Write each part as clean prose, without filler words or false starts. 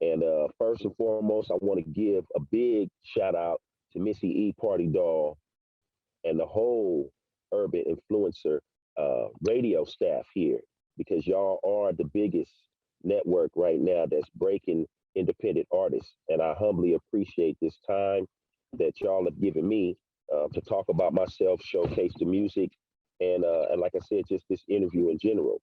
And first and foremost, I want to give a big shout out to Missy E. Party Doll and the whole Urban Influencer radio staff here because y'all are the biggest network right now that's breaking independent artists. And I humbly appreciate this time that y'all have given me to talk about myself, showcase the music, and like I said, just this interview in general.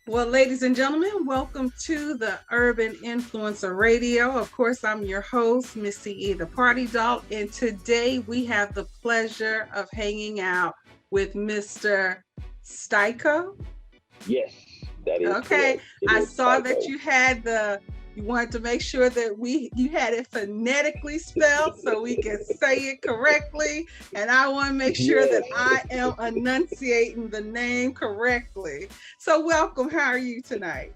Well, ladies and gentlemen, welcome to the Urban Influencer Radio. Of course, I'm your host, Missy E, the Party Doll, and today we have the pleasure of hanging out with Mr. Styko. Yes, that is okay. correct. It I is saw Styko. that you wanted to make sure that you had it phonetically spelled so we can say it correctly. And I want to make sure that I am enunciating the name correctly. So welcome. How are you tonight?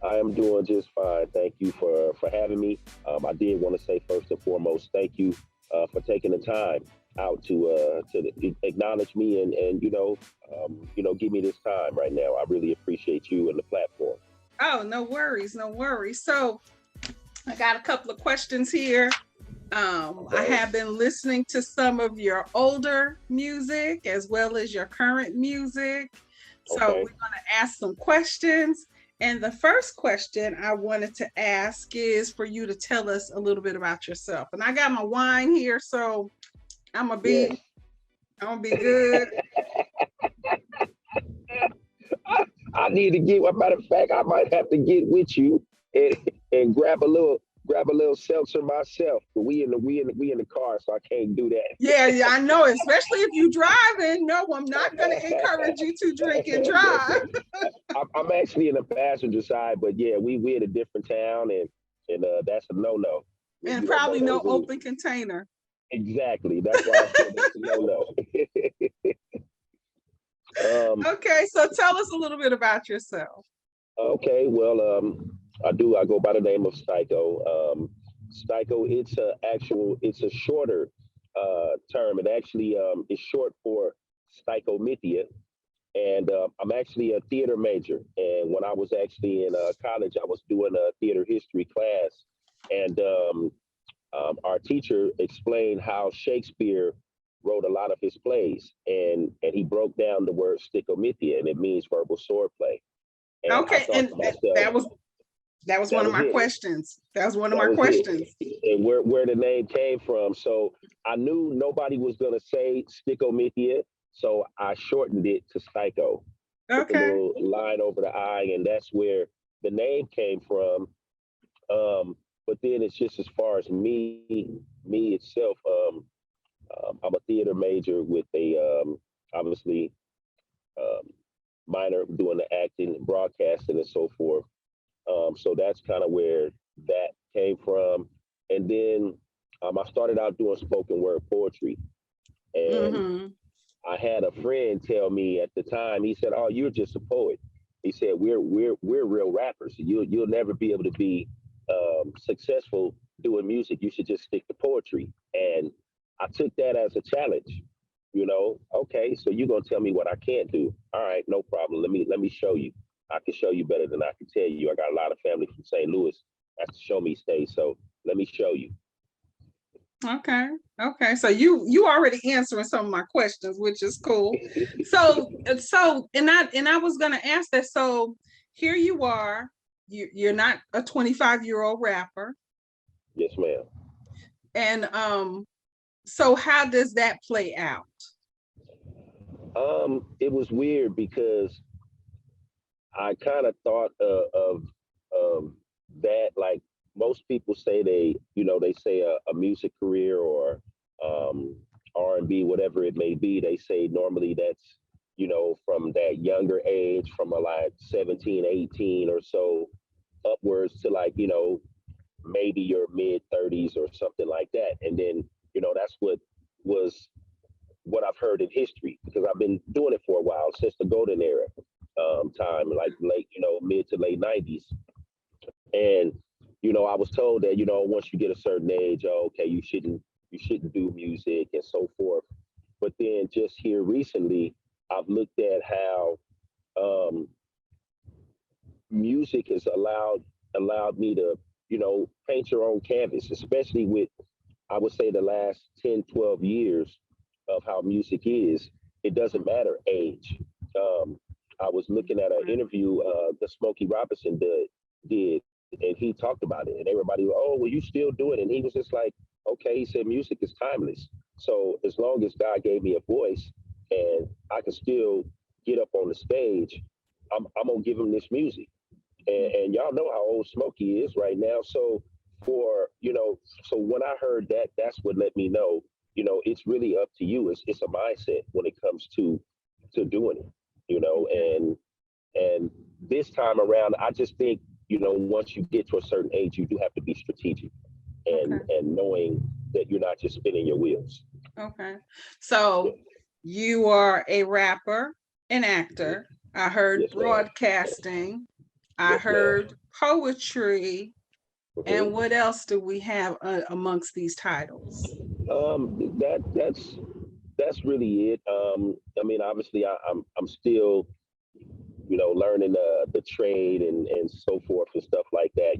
I am doing just fine. Thank you for having me. I did want to say first and foremost, thank you for taking the time out to acknowledge me and give me this time right now. I really appreciate you and the platform. Oh, no worries, no worries. So I got a couple of questions here. I have been listening to some of your older music as well as your current music. So we're going to ask some questions. And the first question I wanted to ask is for you to tell us a little bit about yourself. And I got my wine here, so I'm gonna be good. I need to get. As a matter of fact, I might have to get with you and grab a little seltzer myself. But we in the car, so I can't do that. Yeah, I know. Especially if you driving. No, I'm not going to encourage you to drink and drive. I'm actually in the passenger side, but yeah, we in a different town, and that's a no. And probably no open container. Exactly. That's why I said it's a no. Okay, so tell us a little bit about yourself. Okay, well, I go by the name of Styko. Styko, it's a shorter term. It actually is short for Steikomithia, and I'm actually a theater major. And when I was actually in college, I was doing a theater history class, and our teacher explained how Shakespeare wrote a lot of his plays, and he broke down the word stikomithia, and it means verbal swordplay. And okay, and that was one of my questions. That was one of my questions. And where the name came from. So I knew nobody was gonna say stikomithia, so I shortened it to Styko. Okay. With a little line over the I, and that's where the name came from. But then it's just as far as me itself. I'm a theater major with a obviously minor doing the acting, broadcasting, and so forth. So that's kind of where that came from. And then I started out doing spoken word poetry, and I had a friend tell me at the time. He said, "Oh, you're just a poet." He said, "We're real rappers. You'll never be able to be successful doing music. You should just stick to poetry." And I took that as a challenge, okay, so you're gonna tell me what I can't do. All right, no problem. Let me show you. I can show you better than I can tell you. I got a lot of family from St. Louis. That's the show me state. So let me show you. Okay. So you already answering some of my questions, which is cool. So and I was gonna ask that. So here you are. You're not a 25-year-old rapper. Yes, ma'am. And so how does that play out? It was weird because I kind of thought of that, like most people say they say a music career or R&B, whatever it may be. They say normally that's, from that younger age, from like 17, 18 or so upwards to like, maybe your mid 30s or something like that. And then, that's what was what I've heard in history, because I've been doing it for a while, since the golden era time, like late, mid to late 90s. And, I was told that, once you get a certain age, oh, okay, you shouldn't do music and so forth. But then just here recently, I've looked at how um, music has allowed me to, paint your own canvas, especially with, I would say, the last 10, 12 years of how music is. It doesn't matter age. Um, I was looking at an interview the Smokey Robinson did, and he talked about it, and everybody was, oh, well, you still do it, and he was just like, okay, he said, music is timeless. So as long as God gave me a voice and I can still get up on the stage, I'm gonna give him this music. And y'all know how old Smokey is right now. So so when I heard that, that's what let me know, it's really up to you. It's a mindset when it comes to doing it, and this time around, I just think, once you get to a certain age, you do have to be strategic Okay. and knowing that you're not just spinning your wheels. Okay. Yeah. So you are a rapper, an Mhm. actor. I heard Yes, ma'am. broadcasting. I Yes, ma'am. heard poetry. And Hmm. what else do we have amongst these titles? That's really it. I mean, obviously, I'm still, learning the trade and so forth and stuff like that.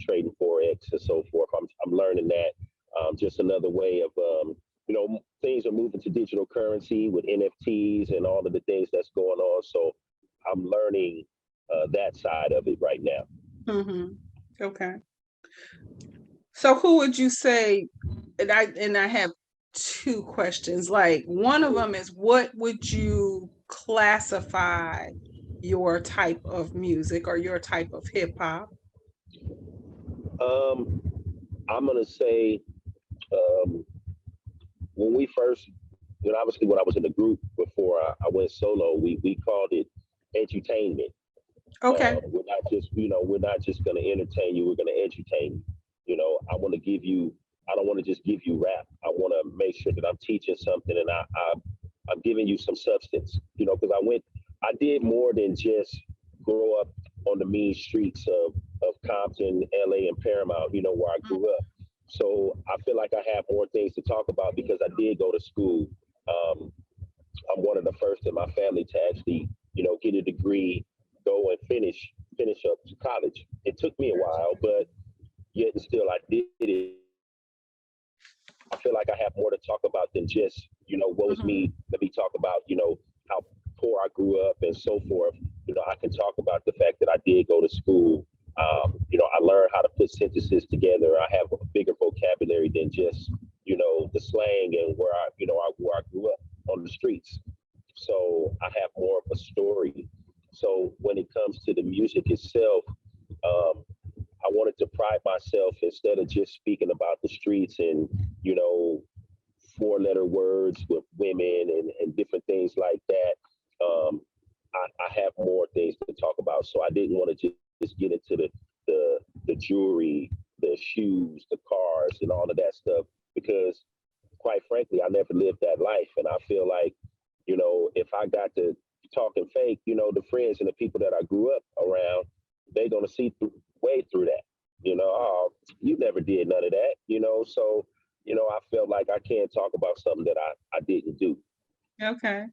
Trading forex and so forth. I'm learning that. Just another way of, things are moving to digital currency with NFTs and all of the things that's going on. So I'm learning that side of it right now. Hmm. Okay. So who would you say, and I have two questions. Like one of them is what would you classify your type of music or your type of hip hop? Um, I'm gonna say, um, when we first, obviously when I was in the group before I went solo, we called it edutainment. Okay. We're not just gonna entertain you. We're gonna edutain you. I want to give you. I don't want to just give you rap. I want to make sure that I'm teaching something, and I'm giving you some substance. Because I did more than just grow up on the mean streets of Compton, LA, and Paramount. Where I grew up. So I feel like I have more things to talk about because I did go to school. Um, I'm one of the first in my family to actually, get a degree, go and finish up to college. It took me a while, but yet and still I did it. I feel like I have more to talk about than just, what was Mhm. me. Let me talk about, how poor I grew up and so forth. I can talk about the fact that I did go to school. I learned how to put sentences together. I have a bigger vocabulary than just, the slang and where I grew up on the streets. So I have more of a story. So when it comes to the music itself, um, I wanted to pride myself instead of just speaking about the streets and, you know, four-letter words with women and different things like that. I have more things to talk about. So I didn't want to just get into the jewelry, the shoes, the cars, and all of that stuff because, quite frankly, I never lived that life, and I feel like, if I got to talking fake, the friends and the people that I grew up around, they're gonna see way through that. Oh, you never did none of that. So I felt like I can't talk about something that I didn't do. Okay.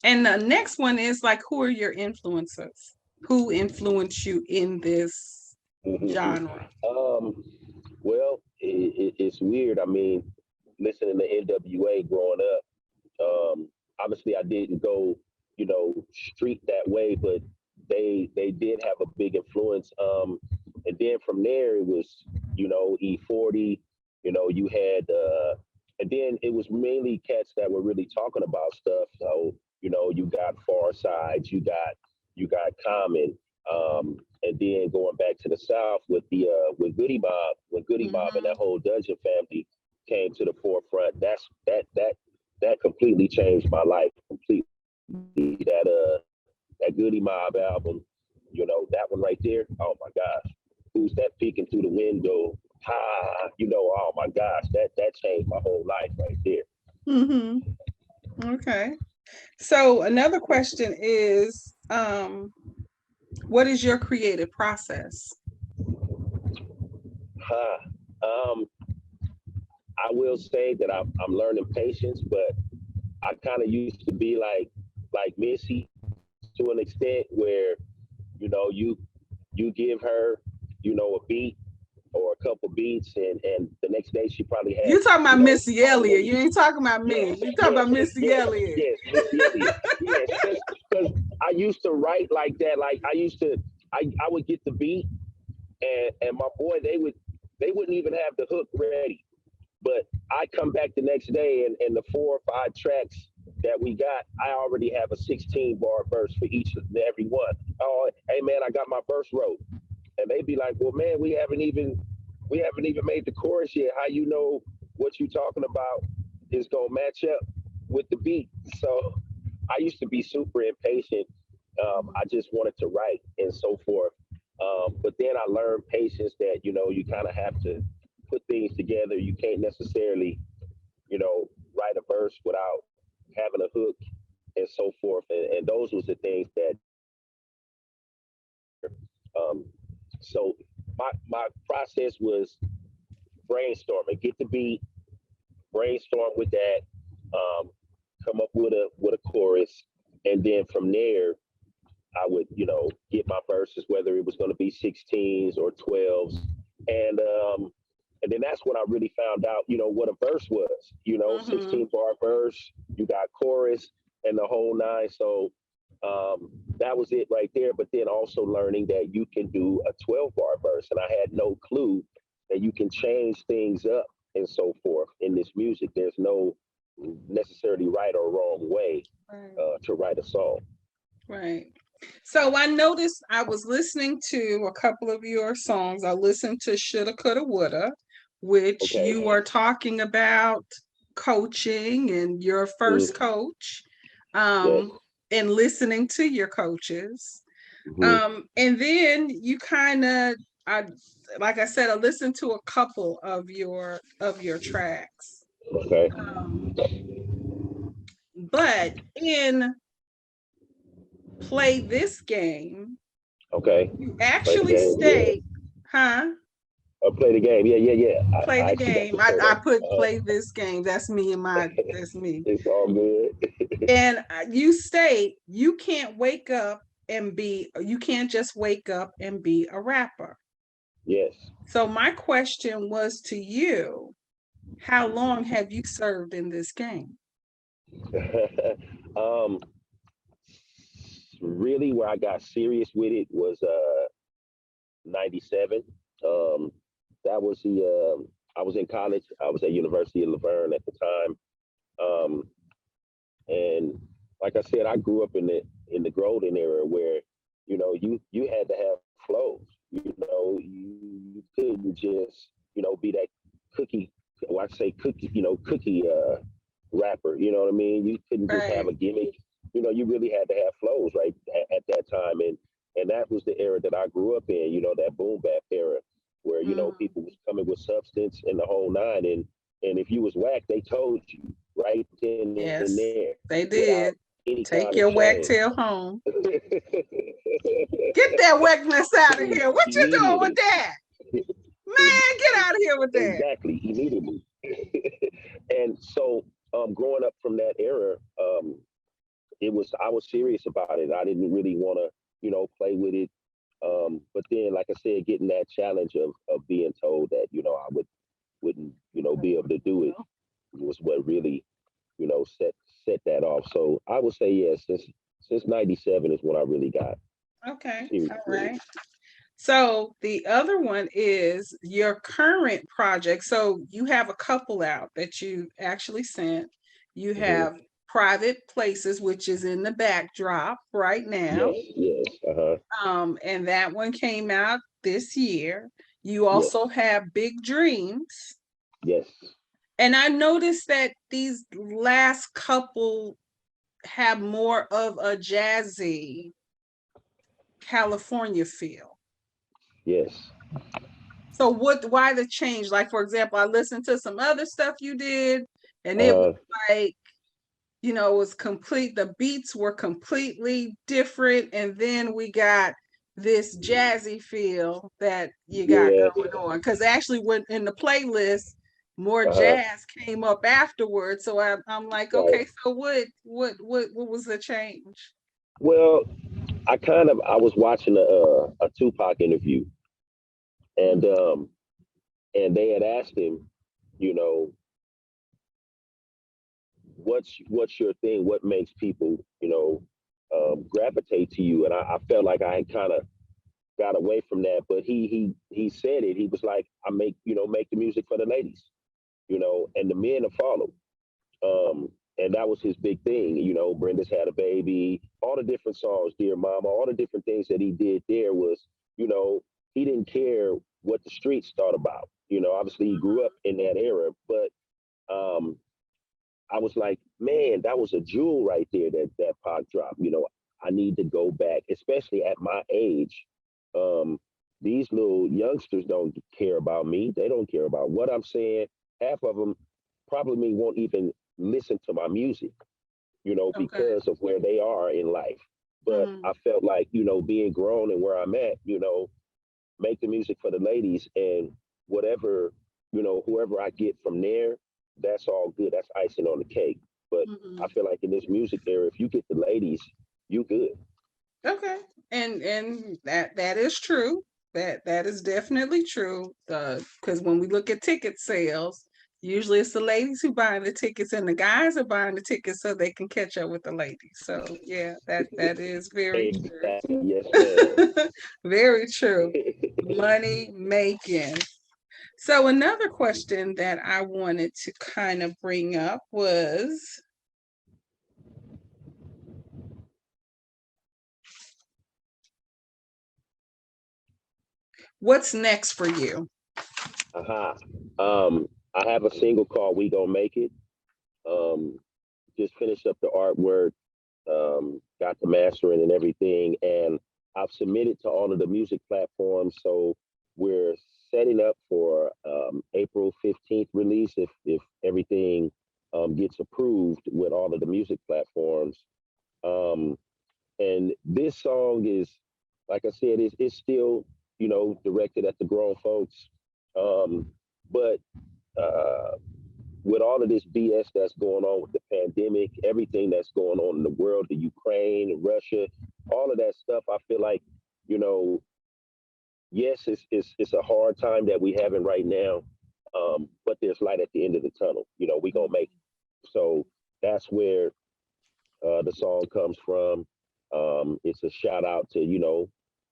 And the next one is like, who are your influencers? Who influenced you in this genre? um, well, it's weird. I mean, listening to NWA growing up, obviously I didn't go, street that way, but they did have a big influence. And then from there it was, E40. You had, and then it was mainly cats that were really talking about stuff. So you got Far Side, you got Common, and then going back to the South with the with Goody Mob, when Goody Mob and that Hmm. whole Dungeon family came to the forefront. That completely changed my life completely. That Goody Mob album, that one right there. Oh my gosh, who's that peeking through the window? Ha, oh my gosh, that changed my whole life right there. Hmm. Okay. So another question is, what is your creative process? Huh. Um, I will say that I'm learning patience, but I kind of used to be like Missy to an extent where you give her a beat or a couple beats, and the next day she probably had You talking about Missy Elliott? You already. ain't talking about me. Yes, You talking yes, about Missy yes, Elliott? yes, Missy Elliott. Yes, because I used to write like that. Like I would get the beat, and my boy they wouldn't even have the hook ready. But I come back the next day, and the 4 or 5 tracks that we got, I already have a 16 bar verse for each and every one. Oh, hey man, I got my verse wrote, and they'd be like, "Well, man, we haven't even made the chorus yet. How you know what you talking about is gonna match up with the beat?" So I used to be super impatient. I just wanted to write and so forth. But then I learned patience that you kind of have to put things together. You can't necessarily write a verse without having a hook and so forth. And those was the things that um, so my process was brainstorming, get the beat, brainstorm with that, um, come up with a chorus, and then from there I would get my verses, whether it was going to be 16s or 12s, and um, and then that's when I really found out what a verse was. 16 bar verse, you got chorus and the whole nine. So that was it right there. But then also learning that you can do a 12 bar verse, and I had no clue that you can change things up and so forth in this music. There's no necessarily right or wrong way Right. to write a song. Right. So I noticed I was listening to a couple of your songs. I listened to Shoulda, Coulda, Woulda, which Okay. you are talking about coaching and your first Mm, coach, yes. and listening to your coaches. Hmm. And then you kind of, I like I said, I listened to a couple of your tracks. Okay. Um, but in Play This Game, Okay. you Play the actually game. Yeah. state, huh? Play the game. Yeah. Yeah. Yeah. Play I the actually got game. to say I that. put play this game. That's me and my, that's me. It's all good. And you state you can't wake up and be, you can't just wake up and be a rapper. Yes. So my question was to you, how long have you served in this game? um, really, where I got serious with it was '97. Um, that was I was in college. I was at University of Laverne at the time. Um, and like I said, I grew up in the golden era where you had to have flows. You couldn't just be that cookie. Well, I say cookie. Cookie rapper. You know what I mean? You couldn't just have Right. a gimmick. You really had to have flows right at that time, and that was the era that I grew up in. That boom bap era where Mhm. people was coming with substance and the whole nine, and if you was whack, they told you right then and there Yes, they without did. any kind of Take your shame. whack tail home. Get that whackness out of here. What you doing with Immediately. that? Man, get out of here with that. Exactly, immediately. And so, growing up from that era, I was serious about it. I didn't really want to, play with it. But then, like I said, getting that challenge of being told that, wouldn't, be able to do it was what really, set that off. So I would say yes, since '97 is when I really got Okay, serious all with it. right. So the other one is your current project. So you have a couple out that you actually sent. You Hmm. have Private Places, which is in the backdrop right now. Yes, yes, uh-huh. And that one came out this year. You Yes, also have Big Dreams. yes. And I noticed that these last couple have more of a jazzy California feel. Yes. So why the change? Like, for example, I listened to some other stuff you did, and it was Uh, like you know, was complete. The beats were completely different, and then we got this jazzy feel that you got Yeah. going on. Because actually, when in the playlist, more Uh-huh. jazz came up afterwards. So I'm like, Right. okay, so what was the change? Well, I was watching a Tupac interview, and Mm, they had asked him, you know, what's your thing? What makes people, gravitate to you? And I felt like I had kind of got away from that, but he said it. He was like, I make the music for the ladies, and the men will follow. And that was his big thing. Brenda's Had a Baby, all the different songs, Dear Mama, all the different things that he did there was, you know, he didn't care what the streets thought about. Obviously he grew up in that era, but um, I was like, man, that was a jewel right there that Pac dropped. I need to go back, especially at my age. Um, these little youngsters don't care about me. They don't care about what I'm saying. Half of them probably won't even listen to my music, okay. because of where they are in life. But Mm, I felt like, being grown and where I'm at, make the music for the ladies, and whatever, whoever I get from there, that's all good. That's icing on the cake. But I mhm. feel like in this music era, if you get the ladies, you good. Okay. And that is true. That is definitely true. Because when we look at ticket sales, usually it's the ladies who buying the tickets and the guys are buying the tickets so they can catch up with the ladies. So yeah, that is very Exactly. Yes, ma'am. true. Very true. Money making. So another question that I wanted to kind of bring up was, what's next for you? Uh-huh. I have a single called We Gonna Make It. Um, just finished up the artwork, got the mastering and everything, and I've submitted to all of the music platforms. So we're setting up for April 15th release if everything gets approved with all of the music platforms. Um, and this song is, like I said, it's still, directed at the grown folks. Um, but uh, with all of this BS that's going on with the pandemic, everything that's going on in the world, the Ukraine, Russia, all of that stuff, I feel like, you know, yes, it's a hard time that we having right now, but there's light at the end of the tunnel. We gonna make it. So that's where the song comes from. It's a shout out to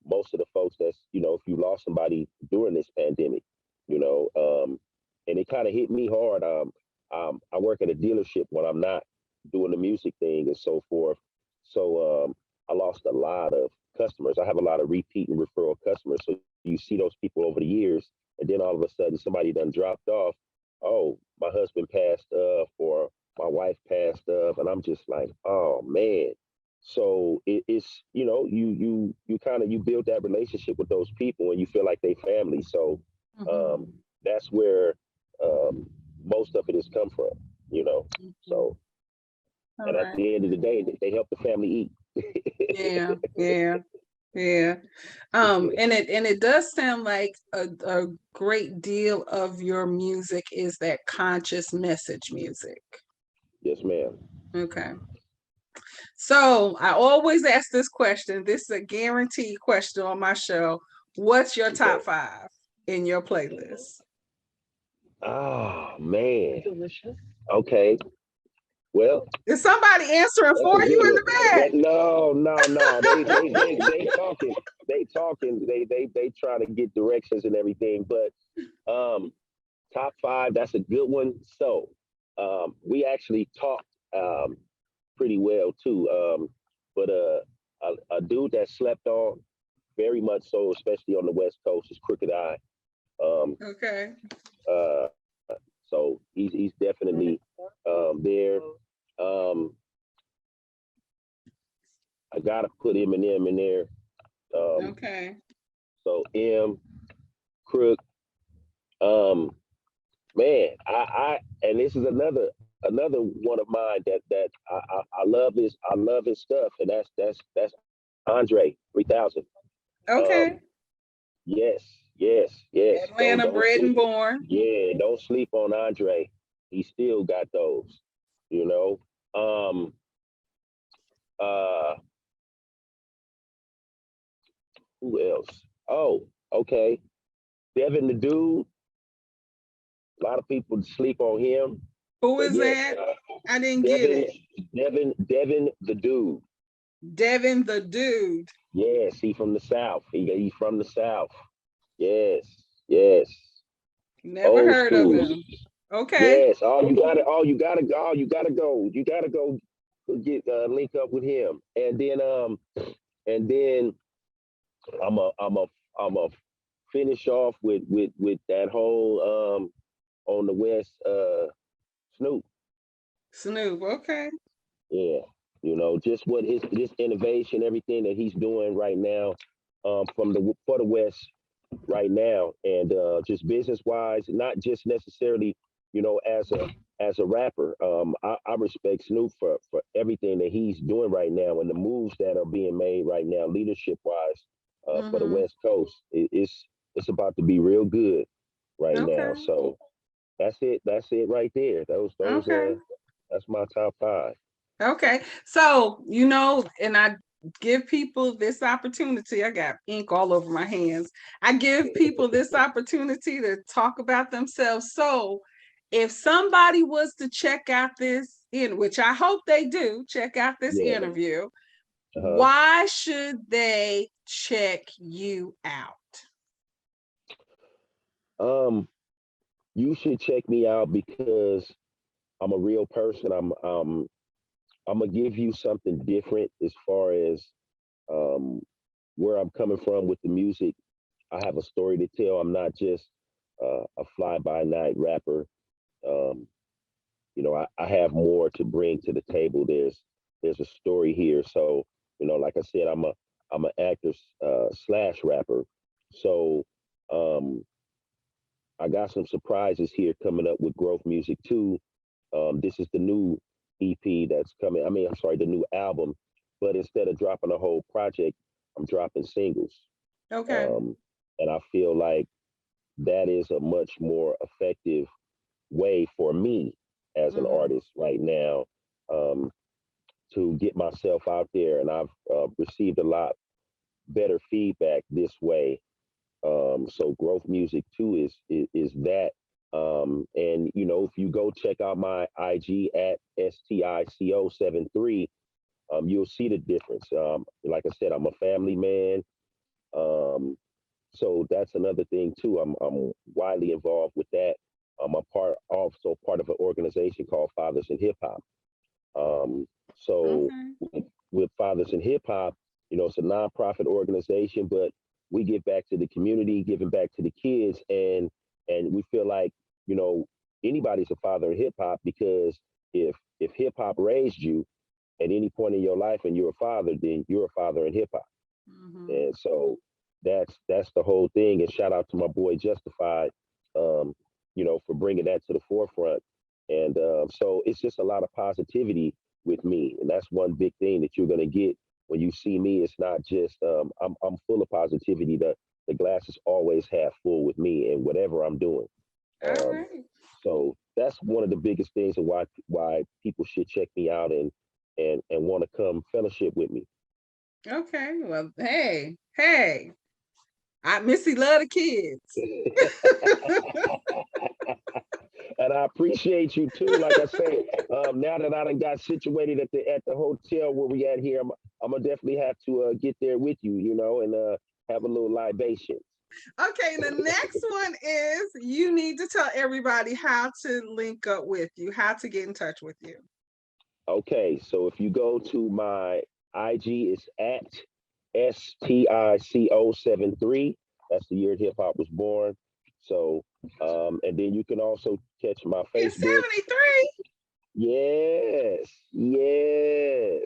most of the folks that's if you lost somebody during this pandemic, you know, um, and it kind of hit me hard. I work at a dealership when I'm not doing the music thing and so forth. So I lost a lot of customers. I have a lot of repeat and referral customers. So you see those people over the years, and then all of a sudden somebody done dropped off. Oh, my husband passed or my wife passed and I'm just like, oh man. So it's you kind of you build that relationship with those people and you feel like they family. So um, Mhm, that's where um, most of it has come from, you know. mhm. So All and at right. the end of the day, they help the family eat. Yeah, yeah, yeah. And it does sound like a great deal of your music is that conscious message music. Yes, ma'am. Okay. So I always ask this question. This is a guaranteed question on my show. What's your top Okay. five in your playlist? Oh man. Okay. Well, Is somebody answering that's for a you good in one. the back? No. They talking. They talking. They trying to get directions and everything. But top five, that's a good one. So we actually talked pretty well too. But a dude that slept on very much so, especially on the West Coast, is Crooked Eye. Um, Okay. uh, so he's definitely there. Um, I gotta put Eminem in there. Um, Okay. so Crook, um, man, I and this is another another one of mine that I love his stuff, and that's Andre 3000. Um, Okay. yes, yes, yes. Atlanta Don't bred and sleep. born. Yeah, don't sleep on Andre. He still got those. You know. Um. Uh. Who else? Oh, okay. Devin the Dude. A lot of people sleep on him, Who but is yes, that? I didn't get Devin, it. Devin the Dude. Devin the Dude. Yes, he from the South. He's from the South. Yes, yes. Never Old heard of school. him. Okay. Yes. Oh, you gotta go. Get link up with him, and then I'm a finish off with that whole on the West Snoop. Snoop. Okay. Yeah, just what his this innovation, everything that he's doing right now, from the for the West right now, and just business wise, not just necessarily, as a rapper. I respect Snoop for everything that he's doing right now and the moves that are being made right now, leadership wise, for the Mm-hmm. West Coast. It's about to be real good right now. Okay. So that's it. That's it right there. Those Okay. that's my top five. Okay. So, and I give people this opportunity. I got ink all over my hands. I give people this opportunity to talk about themselves. So, if somebody was to check out this in which I hope they do, check out this Yeah. interview, Uh-huh. why should they check you out? Um, you should check me out because I'm a real person. I'm gonna give you something different as far as um where I'm coming from with the music. I have a story to tell. I'm not just a fly by night rapper. Um, I have more to bring to the table. There's a story here. So, like I said, I'm an actor slash rapper. So, um, I got some surprises here coming up with Growth Music too. This is the new EP that's coming. I mean, I'm sorry, the new album. But instead of dropping a whole project, I'm dropping singles. Okay. Um, and I feel like that is a much more effective way for me as an Mm-hmm. artist right now, um, to get myself out there. And I've received a lot better feedback this way. So growth music too is that. And if you go check out my IG at Stico 73, you'll see the difference. Like I said, I'm a family man. Um, so that's another thing too. I'm widely involved with that. Also part of an organization called Fathers in Hip Hop. So Okay. with Fathers in Hip Hop, it's a nonprofit organization, but we give back to the community, giving back to the kids, and we feel like you know anybody's a father in hip hop because if hip hop raised you at any point in your life and you're a father, then you're a father in hip hop. Mm-hmm. And so that's the whole thing. And shout out to my boy Justified, um, for bringing that to the forefront. And so it's just a lot of positivity with me, and that's one big thing that you're gonna get when you see me. It's not just I'm full of positivity. The glass is always half full with me and whatever I'm doing. All Um, right. so that's one of the biggest things of why people should check me out and want to come fellowship with me. Okay. Well, hey. I Missy love the kids. And I appreciate you too. Like I say, now that I done got situated at the hotel where we at here, I'm gonna definitely have to get there with you, and have a little libation. Okay, the next one is you need to tell everybody how to link up with you, how to get in touch with you. Okay, so if you go to my IG, it's at Stico 73. That's the year hip hop was born. So, and then you can also catch my In Facebook. 73. Yes, yes.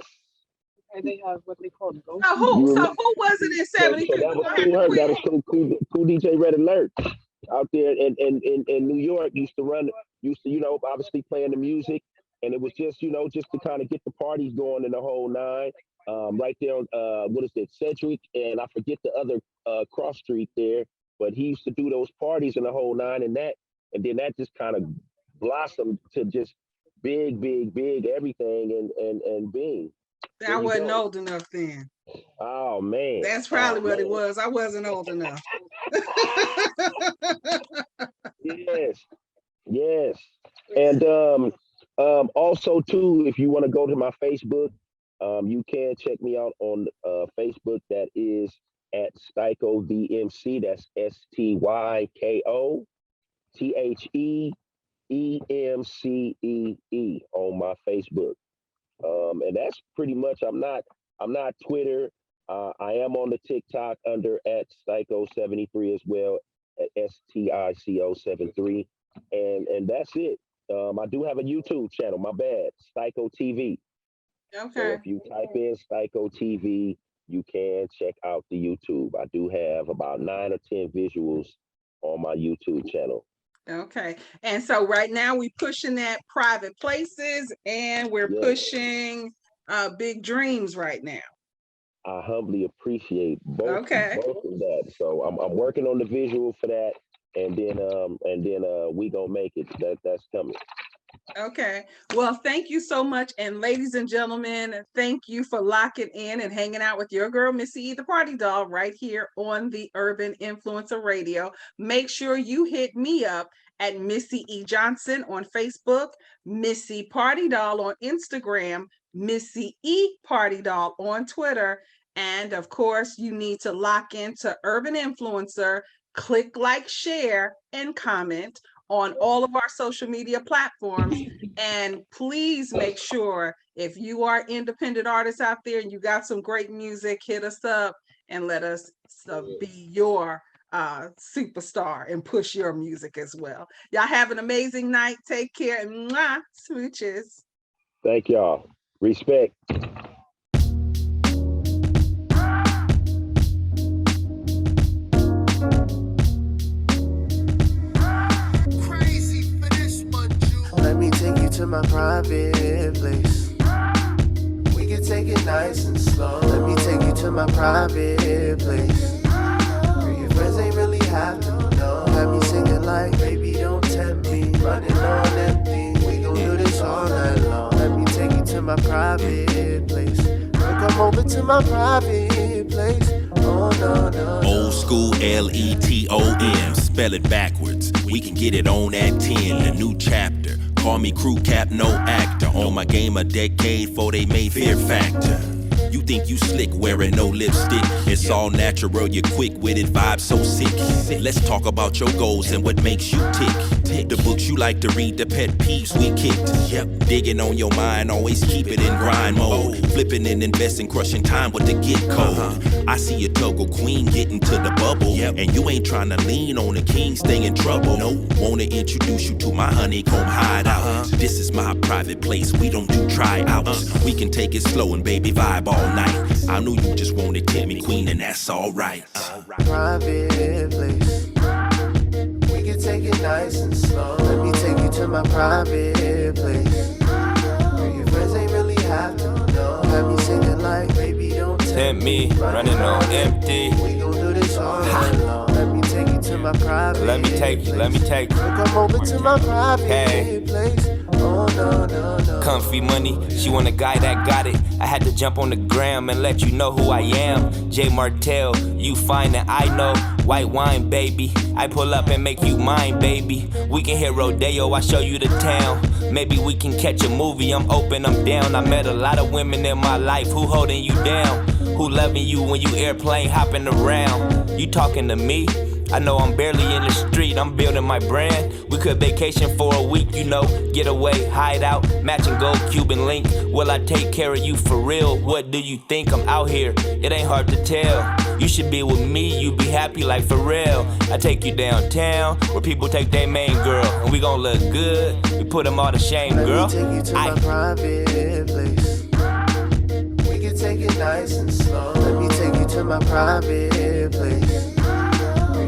And they have what they call ghost So who You music. so remember? who was it in So 73? that We're was gonna have cool. to That was quiz. cool DJ Red Alert out there in New York. Used to obviously playing the music. and it was just just to kind of get the parties going in the whole nine. Right there on what is it, Cedric, and I forget the other cross street there, but he used to do those parties in the whole nine, and then that just kind of blossomed to just big everything, and Bing. There I you wasn't go. old enough then. Oh man. That's Oh probably what it man. was. I wasn't old enough. Yes. Yes. And also too, if you want to go to my Facebook, you can check me out on Facebook. That is at Styko VMC. That's STYKO THEEMCEE on my Facebook. And that's pretty much. I'm not Twitter. I am on the TikTok under at Styko 73 as well, at STICO 73, and that's it. I do have a YouTube channel. My bad, Styko TV. So Okay. if you type in Styko TV, you can check out the YouTube. I do have about 9 or 10 visuals on my YouTube channel. Okay. And so right now we pushing that private places and we're Yes, pushing big dreams right now. I humbly appreciate both Okay. both of that. So I'm working on the visual for that, and then we gonna make it. That's coming. Okay. Well, thank you so much. And ladies and gentlemen, thank you for locking in and hanging out with your girl, Missy E, the Party Doll, right here on the Urban Influencer Radio. Make sure you hit me up at Missy E Johnson on Facebook, Missy Party Doll on Instagram, Missy E Party Doll on Twitter. And of course, you need to lock into Urban Influencer, click like, share, and comment on all of our social media platforms. And please make sure, if you are independent artists out there and you got some great music, hit us up and let us be your superstar and push your music as well. Y'all have an amazing night. Take care, and mwah, smooches. Thank y'all. Respect. Let me take you to my private place. We can take it nice and slow. Let me take you to my private place. Girl, your friends ain't really have to know. Have me singing like, baby, don't tempt me. Running on empty. We gon' do this all night long. Let me take you to my private place. Girl, come over to my private place. Oh, no, no, no. Old school LETOM, spell it backwards. We can get it on at 10, a new chapter. Call me crew cap, no actor. On my game a decade before they made Fear Factor. You think you slick wearing no lipstick. It's all natural, you're quick with it, vibe so sick. Let's talk about your goals and what makes you tick. The books you like to read, the pet peeves we kicked. Yep, digging on your mind, always keep it in grind mode. Flipping and investing, crushing time with the get code. I see a toggle queen getting to the bubble. And you ain't trying to lean on a king, stay in trouble. No, wanna introduce you to my honeycomb hideout. This is my private place, we don't do tryouts. We can take it slow and baby vibe all night. I knew you just wanted to me queen, and that's alright. Private place. We can take it nice and slow. Let me take you to my private place. Girl, your friends ain't really have to know. Have me singing like, baby, don't tempt me. Running on empty. We gon' do this all night long. Let me take you to my private Let me take you, let me take you. Girl, come over to my private Hey. place. Oh, no, no, no. Comfy money, she want a guy that got it. I had to jump on the gram and let you know who I am. J Martell, you fine and I know. White wine, baby. I pull up and make you mine, baby. We can hit Rodeo, I show you the town. Maybe we can catch a movie, I'm open, I'm down. I met a lot of women in my life who holding you down. Who loving you when you airplane hopping around. You talking to me? I know I'm barely in the street, I'm building my brand. We could vacation for a week, you know, get away, hide out, matching gold Cuban link. Will I take care of you for real? What do you think? I'm out here, it ain't hard to tell. You should be with me, you be happy like for real. I take you downtown, where people take their main girl. And we gon' look good, we put them all to shame, girl. Let me take you to my private place. We can take it nice and slow. Let me take you to my private place.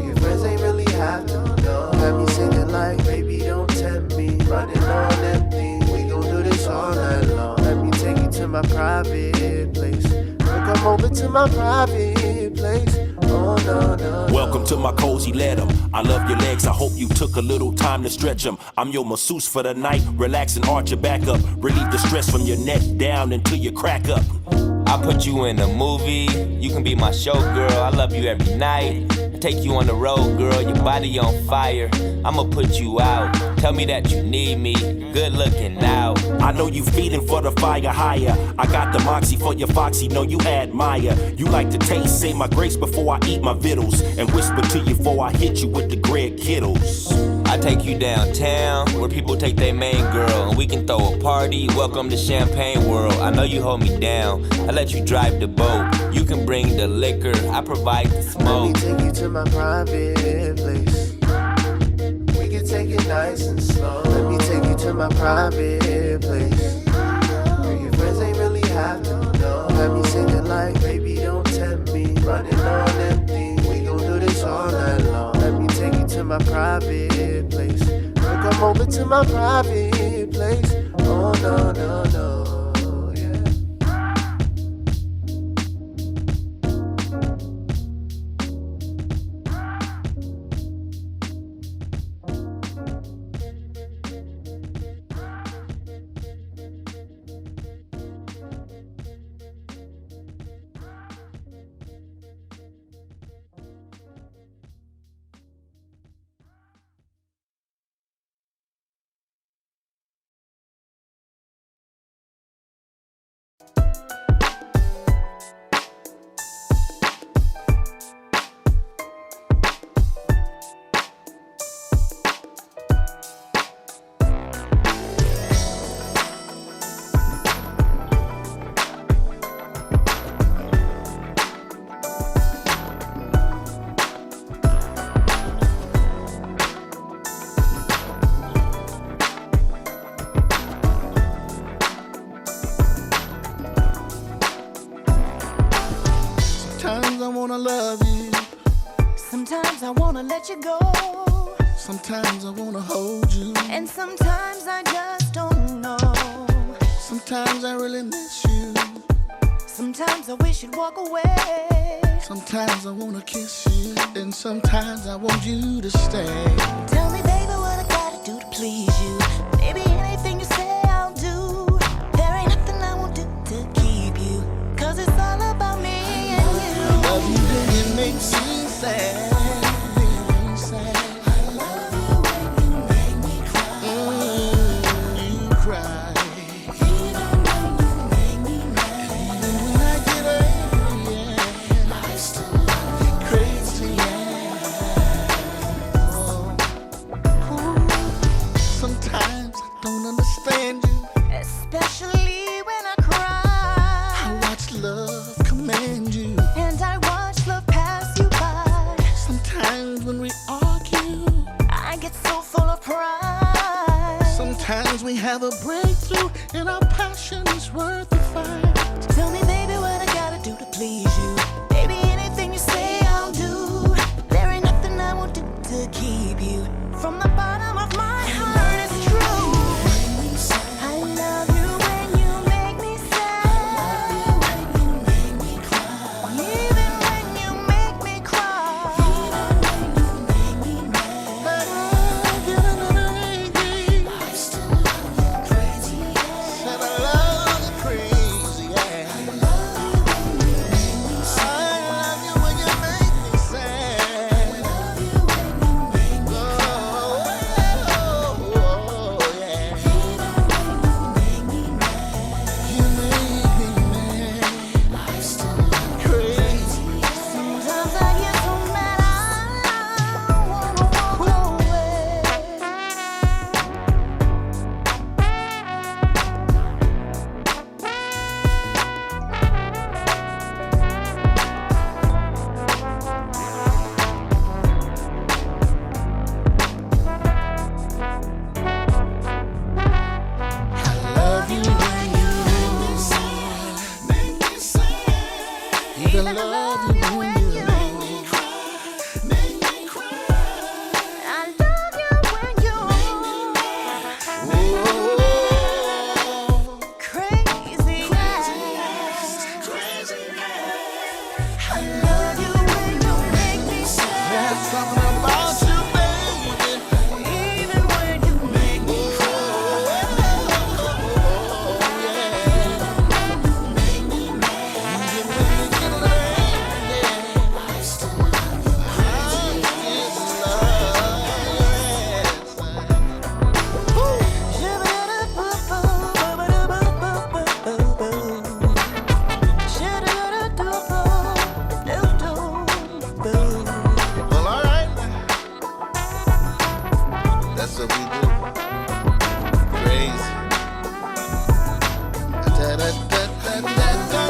Your friends ain't really have to know. Have me singing like, baby, don't tempt me. Running on empty. We gon' do this all my private place. Come over to my private place. Oh, no, no, no. Welcome to my cozy let 'em. I love your legs, I hope you took a little time to stretch them. I'm your masseuse for the night, relax and arch your back up. Relieve the stress from your neck down until you crack up. I put you in a movie, you can be my showgirl. I love you every night, I take you on the road, girl. Your body on fire, I'ma put you out. Tell me that you need me, good looking out. I know you feeding for the fire higher. I got the moxie for your foxy, know you admire. You like to taste, say my grace before I eat my vittles, and whisper to you before I hit you with the Greg Kittles. I take you downtown, where people take their main girl, and we can throw a party, welcome to Champagne World. I know you hold me down, I let you drive the boat. You can bring the liquor, I provide the smoke. Let me take you to my private place. We can take it nice and slow. Let me take you to my private place. Girl, your friends ain't really have to know. Have me singing like, baby, don't tempt me. Running on empty, we gon' do this all night long. Let me take you to my private place. Girl, come over to my private place. Oh, no, no, no. Let you go. Sometimes I wanna hold you, and sometimes I just don't know. Sometimes I really miss you. Sometimes I wish you'd walk away. Sometimes I wanna kiss you, and sometimes I want you to stay. Tell me, baby, what I gotta do to please you. Baby, anything you say I'll do. There ain't nothing I won't do to keep you, 'cause it's all about me and you. I love you, then it makes me sad. We have a breakthrough, and our passion is worth the fight. Tell me, baby, what I gotta do to please you. Baby, anything you say I'll do. There ain't nothing I won't do to keep you. From the bottom of my heart, it's true. I love you when you make me sad. I love you when you make me cry. Even when you make me cry. Even when you make me mad. Crazy. love you when you make me sad. There's something about you, baby. Even when you make me cry. Make me mad. I still love you Well, all right. That's what we do. Crazy. Da-da-da-da-da-da.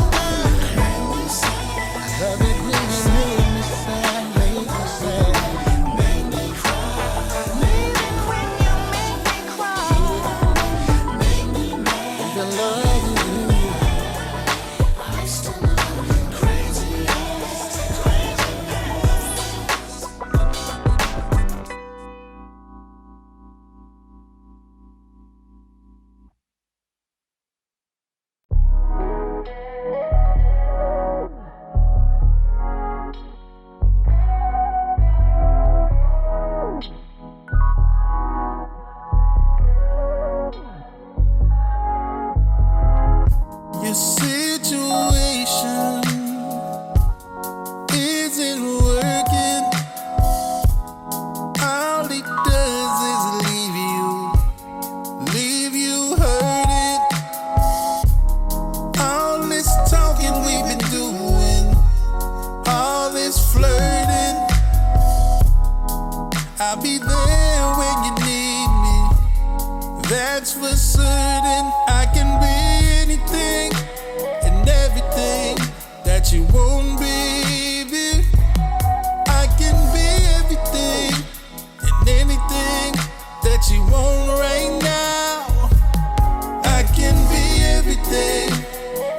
Love it when you make me sad, make me sad. Make me cry. Maybe when you make me cry. Make me mad. The love you do. I still love you crazy. Your situation isn't working. All it does is leave you hurting. All this talking we've been doing, all this flirting. I'll be there when you need me. That's for certain. I can be anything and everything that you want, baby. I can be everything and anything that you want right now. I can be everything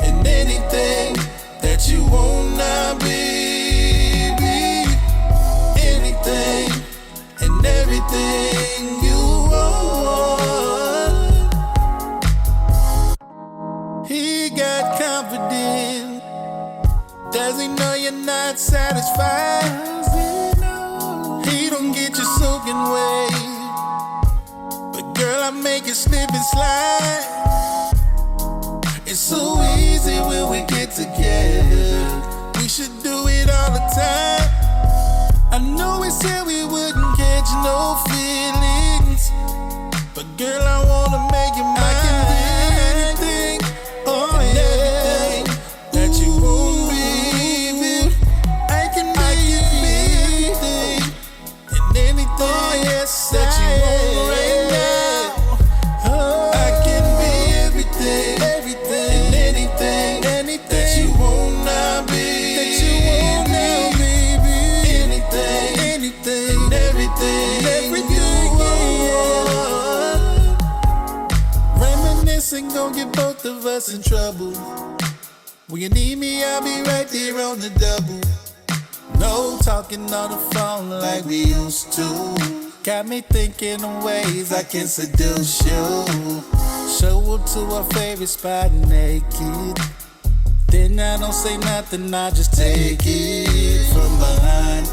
and anything that you want now, baby. Anything and everything you want. He got confident. Does he know you're not satisfied? He don't get you soaking wet. But girl, I make it slip and slide. It's so easy when we get together. We should do it all the time. I know we said we wouldn't catch no feelings, but girl, I wanna make you mine. I can be anything, oh and everything that you want, baby. I can be anything and anything, oh yes, that you want right now. I can be everything, and anything that you want now, baby. That you want now, baby. Anything, and everything you want. Reminiscing gon' get both of us in trouble. When you need me, I'll be right there on the double. No talking on the phone like we used to. Got me thinking of ways I can seduce you. Show up to our favorite spot naked. Then I don't say nothing, I just take it from behind.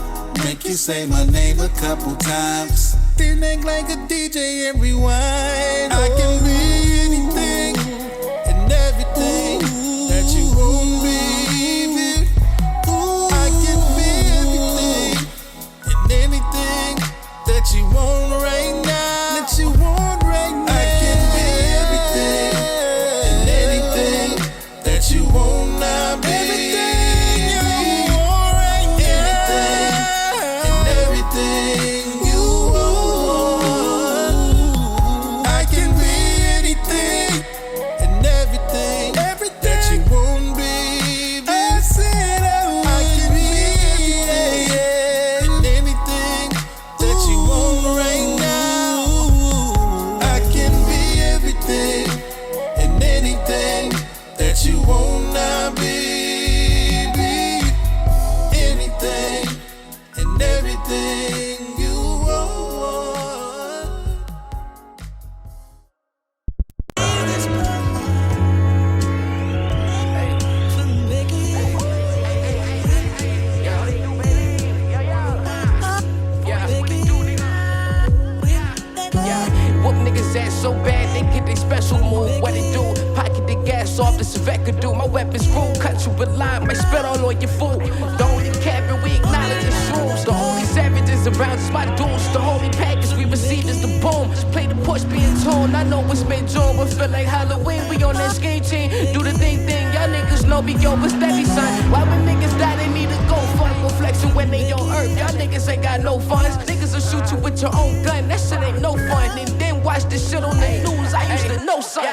Make you say my name a couple times. Then act like a DJ and rewind. I can be anything and everything that you want, baby. I can be everything and anything that you want right now. That you want right now. I can be everything and anything that you want now, baby. Everything you want right now. Anything and everything you want. I can be anything and everything that you want, baby. off the Civet could do. My weapons rude, cut you with line, might spit all on your food. The only cabin we acknowledge is shrooms. The only savages around is my dudes. The only package we receive is the boom. Just play the push being torn. I know it's been June, but feel like Halloween. We on that skate team, do the thing. Y'all niggas know me, yo, it's steady, son. Why when niggas die, they need to go fund. Go flexing when they on earth. Y'all niggas ain't got no funds. Niggas will shoot you with your own gun. That shit ain't no fun. And then watch this shit on the news. I used to know something.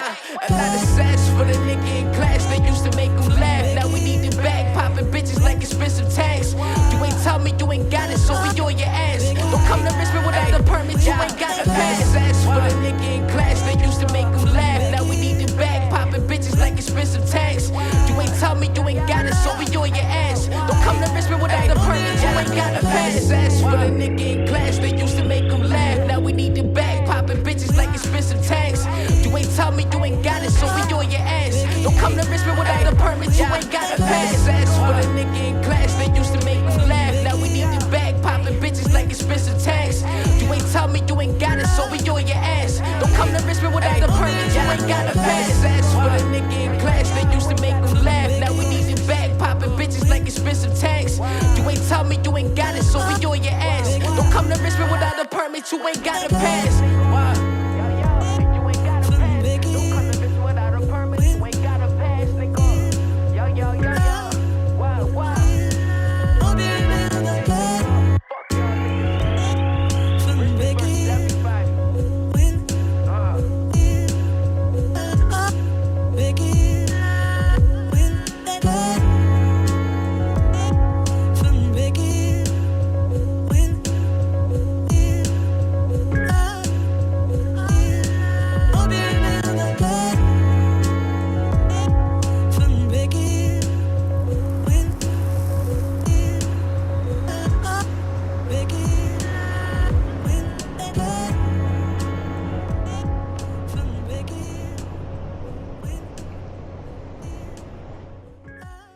A lot of sash for the nigga in class. They used to make them laugh. Now we need the bag. Popping bitches like expensive tags. You ain't tell me you ain't got it, so we on your ass. Don't come to Richmond without the permit. You ain't got a pass. Sash for the nigga in class. They used to make them laugh. Now we need the bag. Popping bitches like expensive tags. You ain't tell me you ain't got it, so we on your ass. Don't come to Richmond without the permit. You ain't got a pass. Sash for the nigga in class. They used to make them laugh. Now we need the bag. Popping bitches like expensive tags. You ain't tell me you ain't got it, so we on your ass. Don't come to Richmond without the permit. You ain't got a pass. Sash for the nigga in class. They used to make them laugh. Now we need the bag. Popping bitches like expensive tags. You ain't tell me you ain't got it, so we on your ass. Don't come to Richmond without the permit. You ain't got a pass. Sash for the nigga in class. They used to make them laugh. Now we need the bag. Popping bitches like expensive tags. You ain't tell me you ain't got it, so we on your ass. Don't come to Richmond without a permit. You ain't got a pass.